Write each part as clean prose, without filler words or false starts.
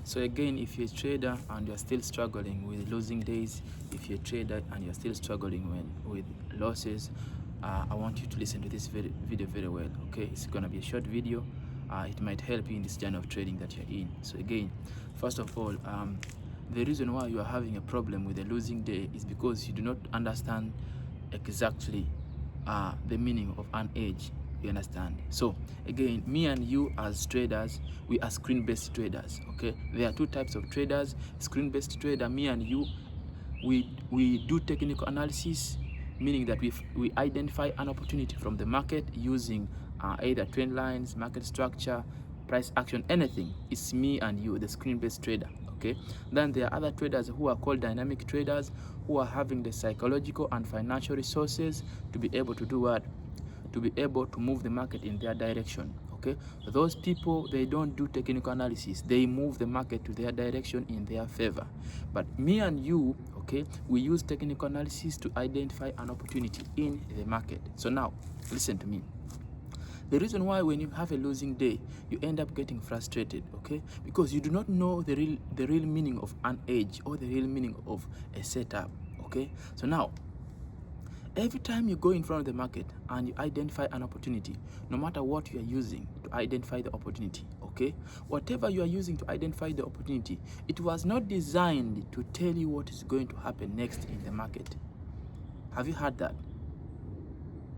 So again, if you're a trader and you're still struggling with losing days, if you're a trader and you're still struggling with losses, I want you to listen to this video very well, okay? It's gonna be a short video. It might help you in this journey of trading that you're in. So again, first of all, the reason why you are having a problem with a losing day is because you do not understand exactly the meaning of an edge. You understand? So again, me and you as traders, we are screen-based traders, okay? There are two types of traders. Screen-based trader, me and you, we do technical analysis, meaning that we identify an opportunity from the market using either trend lines, market structure, price action, anything. It's me and you, the screen-based trader, okay? Then there are other traders who are called dynamic traders, who are having the psychological and financial resources to be able to do what? To be able to move the market in their direction, okay? Those people, they don't do technical analysis. They move the market to their direction in their favor. But me and you, okay, we use technical analysis to identify an opportunity in the market. So now, listen to me. The reason why when you have a losing day, you end up getting frustrated, okay? Because you do not know the real meaning of an edge or the real meaning of a setup, okay? So now, every time you go in front of the market and you identify an opportunity, no matter what you are using to identify the opportunity, okay? Whatever you are using to identify the opportunity, it was not designed to tell you what is going to happen next in the market. Have you heard that?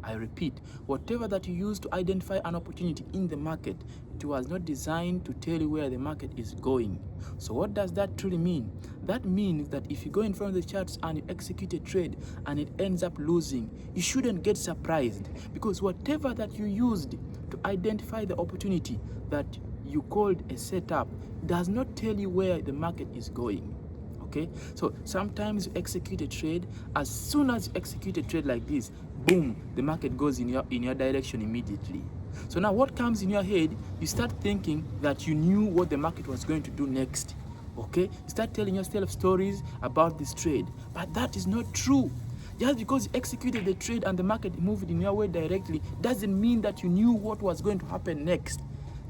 I repeat, whatever that you use to identify an opportunity in the market, it was not designed to tell you where the market is going. So what does that truly mean? That means that if you go in front of the charts and you execute a trade and it ends up losing, you shouldn't get surprised, because whatever that you used to identify the opportunity that you called a setup does not tell you where the market is going. Okay, so sometimes you execute a trade. As soon as you execute a trade like this, boom, the market goes in your direction immediately. So now what comes in your head, you start thinking that you knew what the market was going to do next. Okay, you start telling yourself stories about this trade, but that is not true. Just because you executed the trade and the market moved in your way directly doesn't mean that you knew what was going to happen next.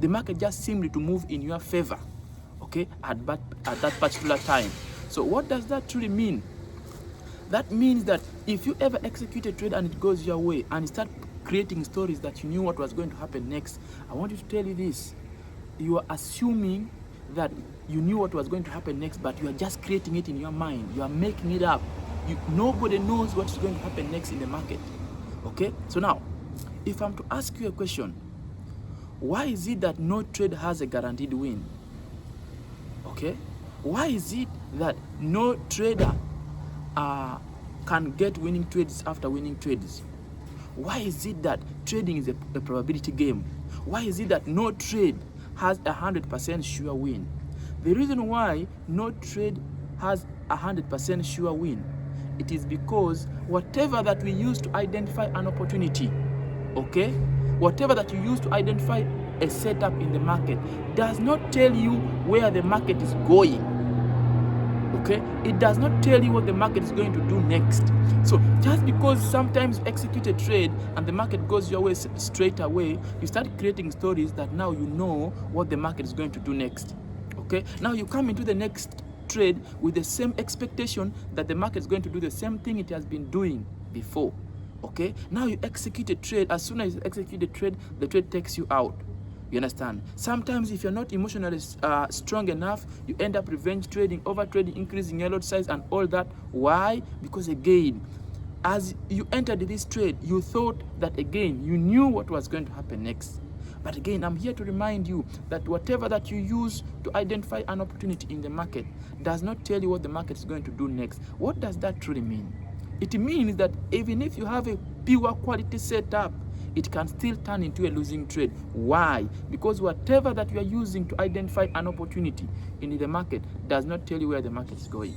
The market just seemed to move in your favor, okay, at that particular time. So what does that truly mean? That means that if you ever execute a trade and it goes your way and you start creating stories that you knew what was going to happen next, I want you to tell you this. You are assuming that you knew what was going to happen next, but you are just creating it in your mind. You are making it up. Nobody knows what is going to happen next in the market. Okay? So now, if I'm to ask you a question, why is it that no trade has a guaranteed win? Okay? Why is it that no trader can get winning trades after winning trades? Why is it that trading is a probability game? Why is it that no trade has 100% sure win? The reason why no trade has 100% sure win, it is because whatever that we use to identify an opportunity, okay, whatever that you use to identify a setup in the market does not tell you where the market is going. Okay, it does not tell you what the market is going to do next. So just because sometimes you execute a trade and the market goes your way straight away, you start creating stories that now you know what the market is going to do next. Okay, now you come into the next trade with the same expectation that the market is going to do the same thing it has been doing before. Okay, now you execute a trade. As soon as you execute a trade, the trade takes you out. You understand? Sometimes if you're not emotionally strong enough, you end up revenge trading, over trading, increasing your lot size and all that. Why? Because again, as you entered this trade, you thought that again, you knew what was going to happen next. But again, I'm here to remind you that whatever that you use to identify an opportunity in the market does not tell you what the market is going to do next. What does that truly mean? It means that even if you have a pure quality setup, it can still turn into a losing trade. Why? Because whatever that you are using to identify an opportunity in the market does not tell you where the market is going.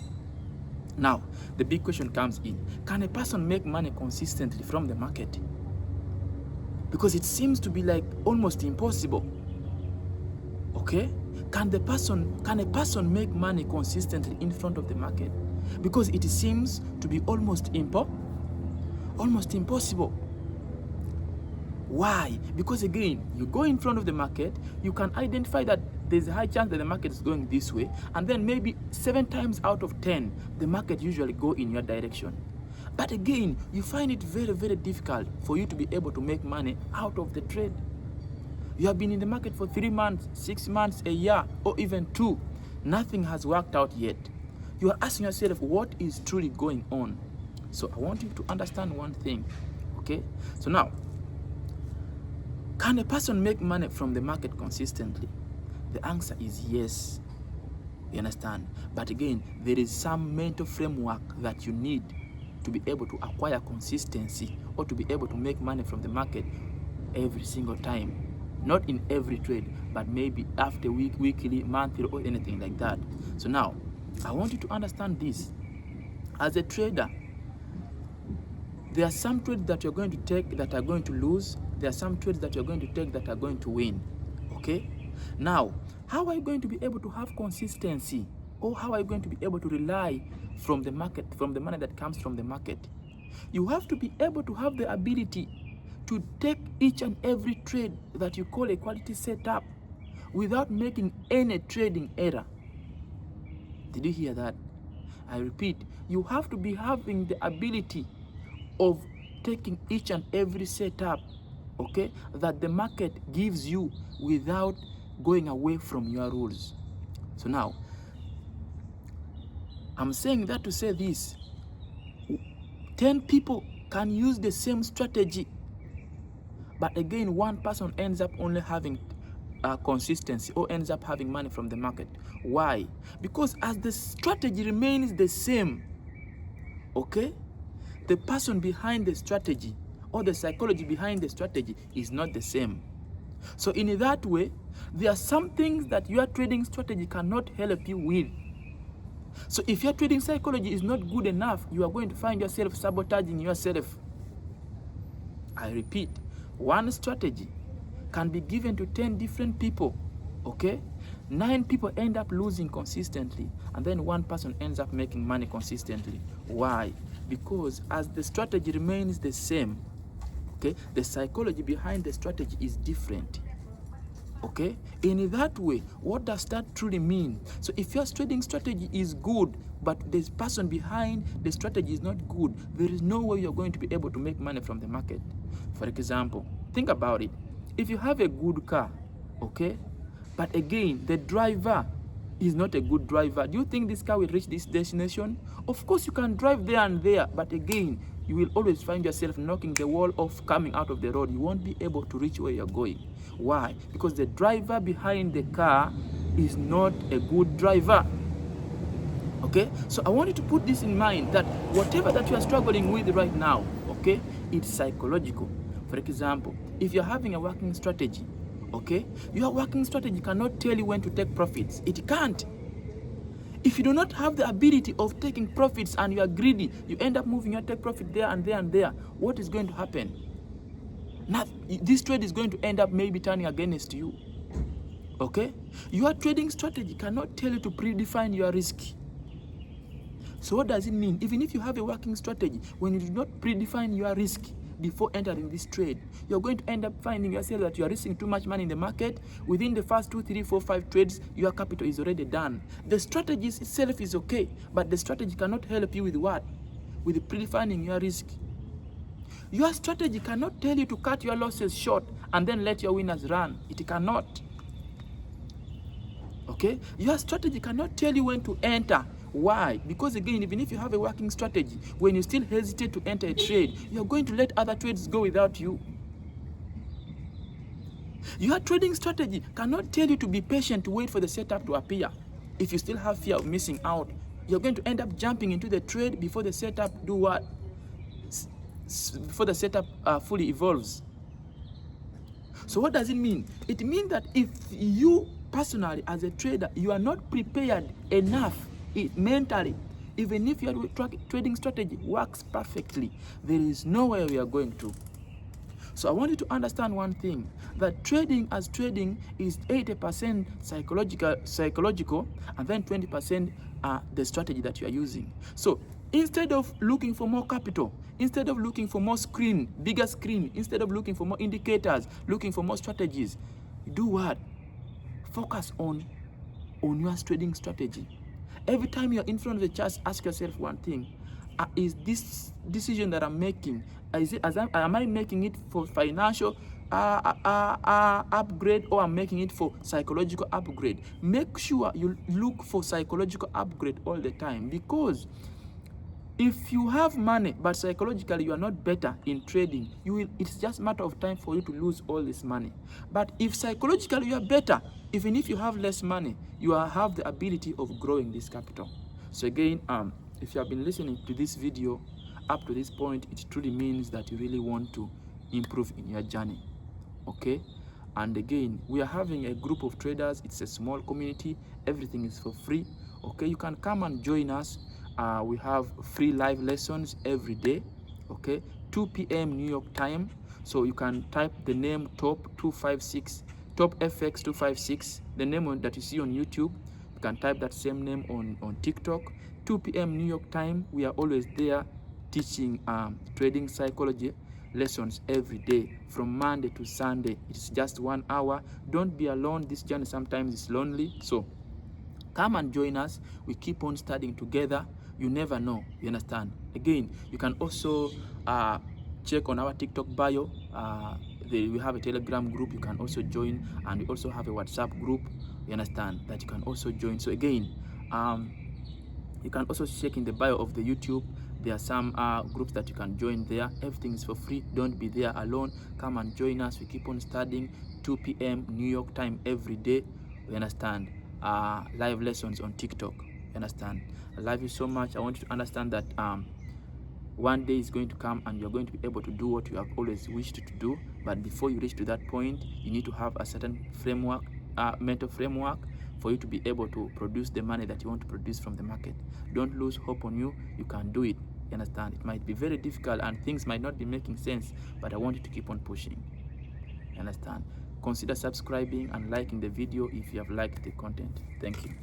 Now, the big question comes in. Can a person make money consistently from the market? Because it seems to be like almost impossible. Okay? Can a person make money consistently in front of the market? Because it seems to be almost impossible. Why? Because again, you go in front of the market, you can identify that there's a high chance that the market is going this way, and then maybe 7 times out of 10, the market usually go in your direction. But again, you find it very, very difficult for you to be able to make money out of the trade. You have been in the market for 3 months, 6 months, a year, or even 2. Nothing has worked out yet. You are asking yourself, what is truly going on? So I want you to understand one thing, okay? So now, can a person make money from the market consistently? The answer is yes. You understand? But again, there is some mental framework that you need to be able to acquire consistency, or to be able to make money from the market every single time. Not in every trade, but maybe after week, weekly, monthly, or anything like that. So now, I want you to understand this. As a trader, there are some trades that you're going to take that are going to lose. There are some trades that you're going to take that are going to win. Okay? Now, how are you going to be able to have consistency? Or how are you going to be able to rely from the market, from the money that comes from the market? You have to be able to have the ability to take each and every trade that you call a quality setup without making any trading error. Did you hear that? I repeat, you have to be having the ability of taking each and every setup, okay, that the market gives you without going away from your rules. So now, I'm saying that to say this. 10 people can use the same strategy, but again, one person ends up only having consistency, or ends up having money from the market. Why? Because as the strategy remains the same, okay, the person behind the strategy, or the psychology behind the strategy, is not the same. So in that way, there are some things that your trading strategy cannot help you with. So if your trading psychology is not good enough, you are going to find yourself sabotaging yourself. I repeat, one strategy can be given to 10 different people, okay? 9 people end up losing consistently, and then one person ends up making money consistently. Why? Because as the strategy remains the same, okay, the psychology behind the strategy is different. Okay, in that way, what does that truly mean? So if your trading strategy is good, but this person behind the strategy is not good, there is no way you're going to be able to make money from the market. For example, think about it. If you have a good car, okay, but again, the driver is not a good driver, do you think this car will reach this destination? Of course, you can drive there and there, but again, you will always find yourself knocking the wall off, coming out of the road. You won't be able to reach where you're going. Why? Because the driver behind the car is not a good driver. Okay? So I want you to put this in mind, that whatever that you are struggling with right now, okay, it's psychological. For example, if you're having a working strategy, okay, your working strategy cannot tell you when to take profits. It can't. If you do not have the ability of taking profits and you are greedy, you end up moving your take profit there and there and there, what is going to happen? This trade is going to end up maybe turning against you. Okay? Your trading strategy cannot tell you to predefine your risk. So what does it mean? Even if you have a working strategy, when you do not predefine your risk before entering this trade, you're going to end up finding yourself that you are risking too much money in the market. Within the first 2, 3, 4, 5 trades, your capital is already done. The strategy itself is okay, but the strategy cannot help you with what? With predefining your risk. Your strategy cannot tell you to cut your losses short and then let your winners run. It cannot. Okay? Your strategy cannot tell you when to enter. Why? Because again, even if you have a working strategy, when you still hesitate to enter a trade, you're going to let other trades go without you. Your trading strategy cannot tell you to be patient to wait for the setup to appear. If you still have fear of missing out, you're going to end up jumping into the trade before the setup do what? Before the setup fully evolves. So what does it mean? It means that if you personally as a trader, you are not prepared enough mentally, even if your trading strategy works perfectly, there is nowhere we are going to. So I want you to understand one thing, that trading is 80% psychological, and then 20% the strategy that you are using. So instead of looking for more capital, instead of looking for more bigger screen, instead of looking for more indicators, looking for more strategies, do what? Focus on your trading strategy. Every time you're in front of the chart, ask yourself one thing: is this decision that I'm making, am I making it for financial upgrade, or I'm making it for psychological upgrade? Make sure you look for psychological upgrade all the time, because if you have money but psychologically you are not better in trading, it's just a matter of time for you to lose all this money. But if psychologically you are better, even if you have less money, you have the ability of growing this capital. So again, if you have been listening to this video up to this point, it truly means that you really want to improve in your journey. Okay, and again, we are having a group of traders. It's a small community. Everything is for free. Okay, you can come and join us. We have free live lessons every day. Okay, 2 p.m. New York time. So you can type the name top 256, top FX 256, the name that you see on YouTube. You can type that same name on TikTok. 2 p.m. New York time. We are always there teaching trading psychology lessons every day from Monday to Sunday. It's just 1 hour. Don't be alone. This journey sometimes is lonely. So come and join us. We keep on studying together. You never know. You understand? Again, you can also check on our TikTok bio. We have a Telegram group. You can also join, and we also have a WhatsApp group. You understand that you can also join. So again, you can also check in the bio of the YouTube. There are some groups that you can join there. Everything is for free. Don't be there alone. Come and join us. We keep on studying 2 p.m. New York time every day. You understand? Live lessons on TikTok. You understand? I love you so much. I want you to understand that one day is going to come and you're going to be able to do what you have always wished to do. But before you reach to that point, you need to have a certain framework, mental framework, for you to be able to produce the money that you want to produce from the market. Don't lose hope on you. You can do it. You understand? It might be very difficult and things might not be making sense, but I want you to keep on pushing. You understand? Consider subscribing and liking the video if you have liked the content. Thank you.